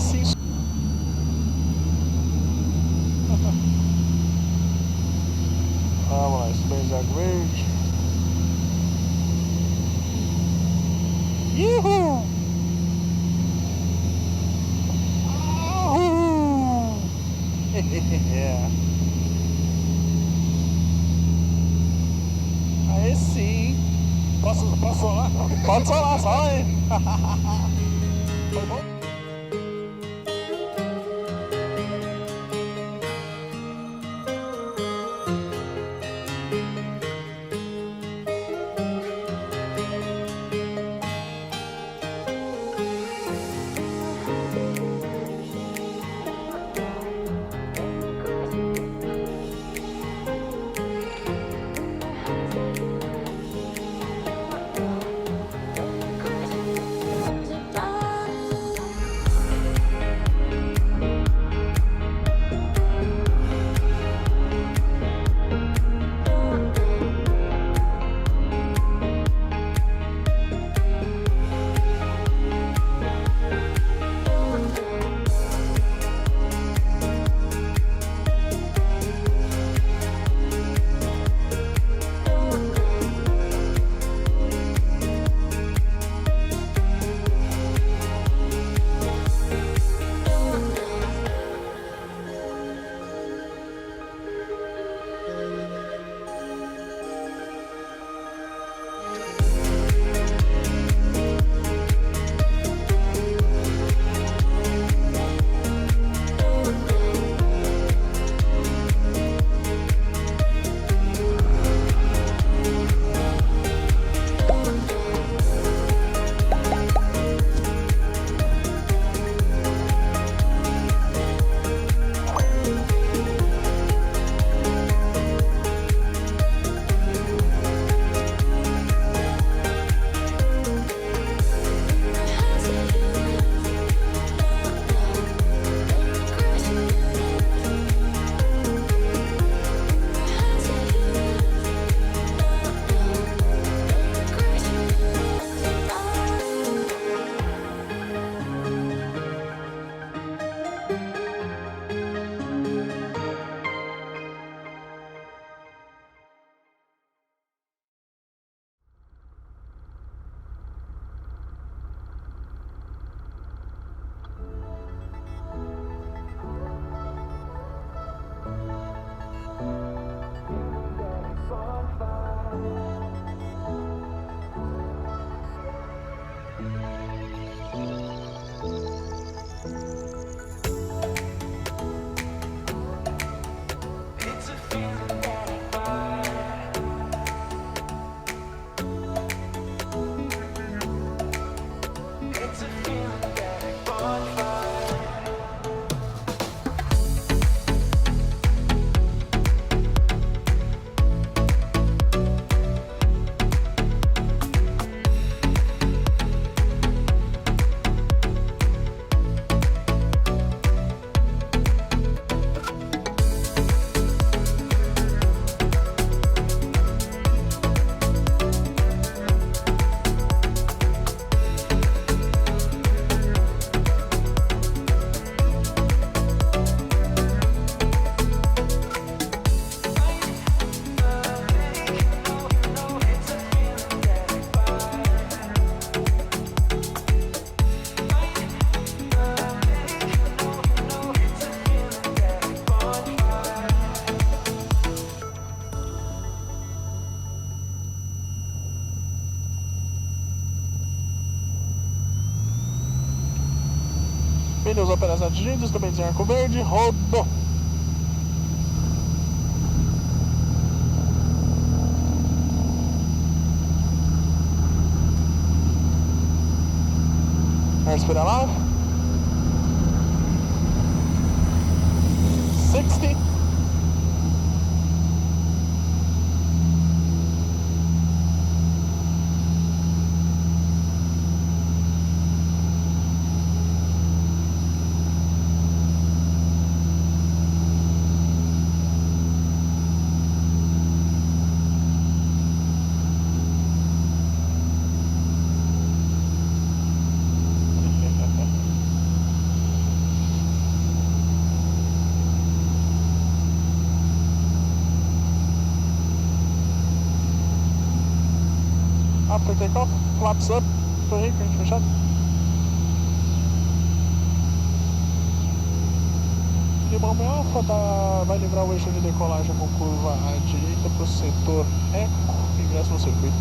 sim. Vamos lá, estudante de água verde. Uhul! Uhul! Yeah. Aí sim. Posso solar? Pode solar, só aí. Foi bom? Pneus apenas atingidos, também de arco verde, rodou. Respira lá. 60. Ah, foi take off? Flaps up. Tô aí, gente, fechado. Limão Alfa vai livrar o eixo de decolagem com curva à direita para o setor Eco, ingresso no circuito.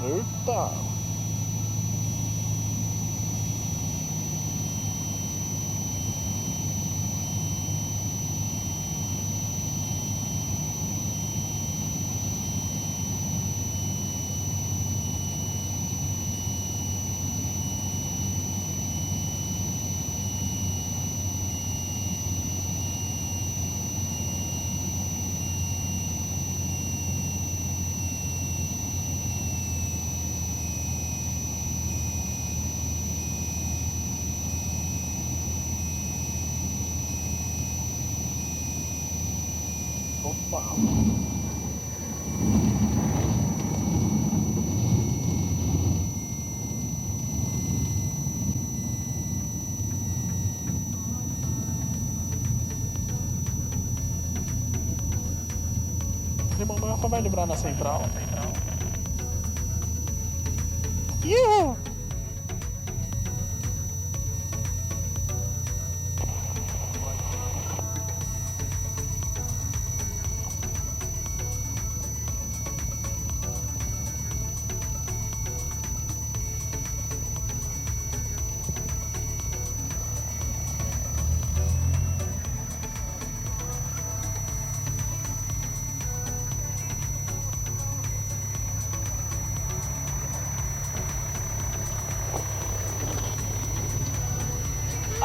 Eita! Opa! Limão Alfa vai livrar na central. Iuhu!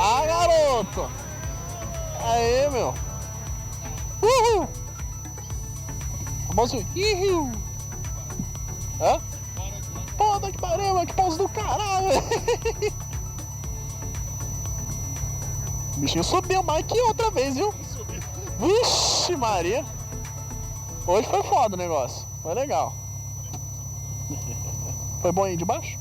Ah, garoto! Aê, meu! Uhul! Famoso uhul! Hã? Puta que pariu, que pausa do caralho! O bichinho subiu mais que outra vez, viu? Vixe Maria! Hoje foi foda o negócio, foi legal. Foi bom aí de baixo?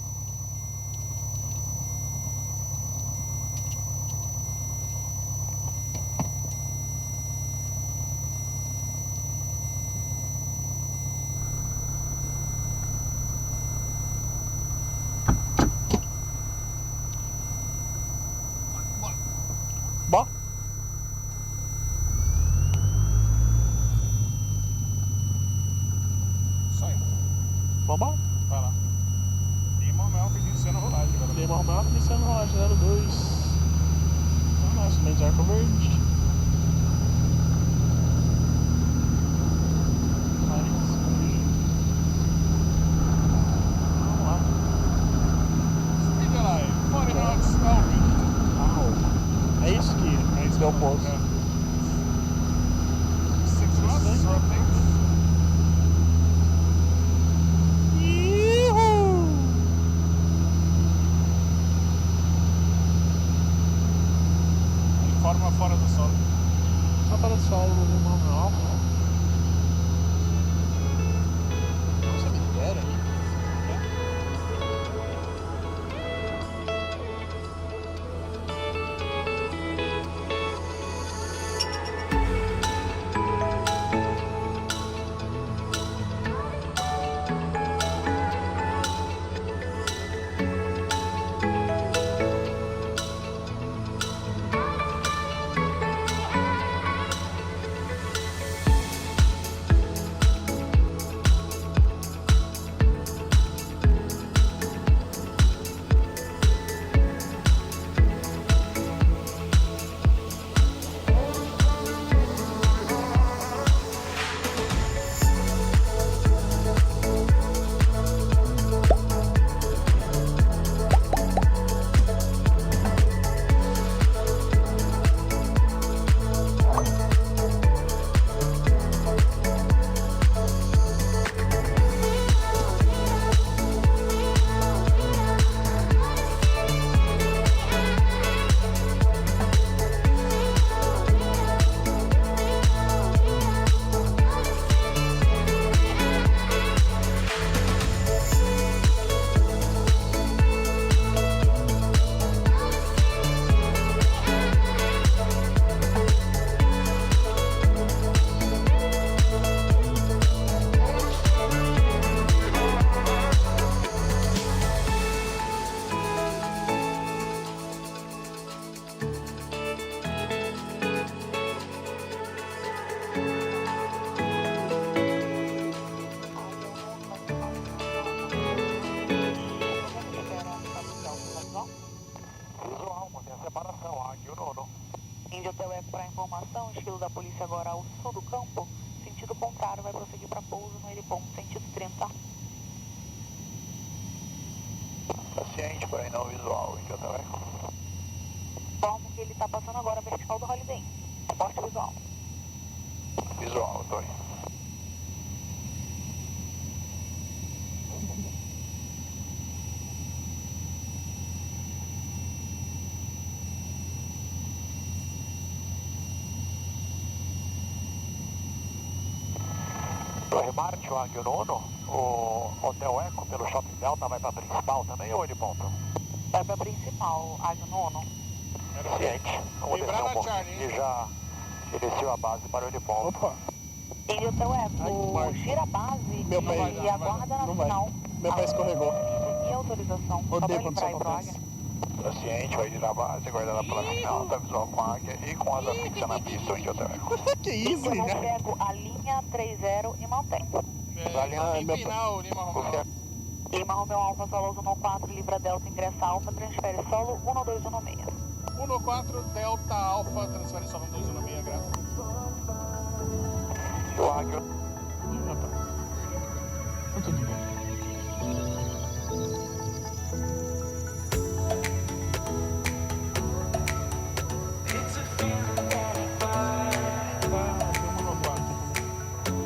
Bom. Sai. Vamos? Vai lá. Limão Alfa iniciando a rolagem agora. Limão Alfa iniciando rolagem 02. Então, nosso meio de arco verde. Vamos lá. Speed alive. 40 knots ao vindo. É isso que deu pouso. 6 knots, rotate. Informa fora do solo. Só para o solo do Limão Alfa. Nossa, me dera aí. Para informação, estilo da polícia agora ao sul do campo, sentido contrário, vai prosseguir para pouso no heliponto, sentido 30. Paciente, porém não visual, em Hotel Eco. Informo que ele está passando agora a vertical do Holiday Inn. Reporte visual. Visual, tô aí. Torre Marte, o Águio Nono, o Hotel Eco pelo Shopping Delta vai para a principal também ou ele ponto? Vai para a principal, Águio Nono. Ciente. Vamos descer um pouquinho e já desceu a base para o heliponto. Opa, Em Hotel Ai, Eco, Marcos. gira a base Meu pé. e aguarda na Não vai. final. Meu pé escorregou. E autorização. Só Odeio pra quando livrar isso e pro acontece. Águia. Paciente, vai girar a base, aguardando a placa final, tá visual com a águia e com asa fixa na pista, onde Hotel Eco. Que isso, Eu né? pego a linha 30 e mantém. meu final, Lima Romeu. Lima Romeu Alfa, solo 114, livra Delta, ingressa Alfa, transfere solo 12116. 1-4, Delta Alfa, transfere solo 1216, graças. O águia. Ih, rapaz. Tá tudo bem.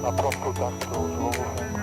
Na próxima do novo.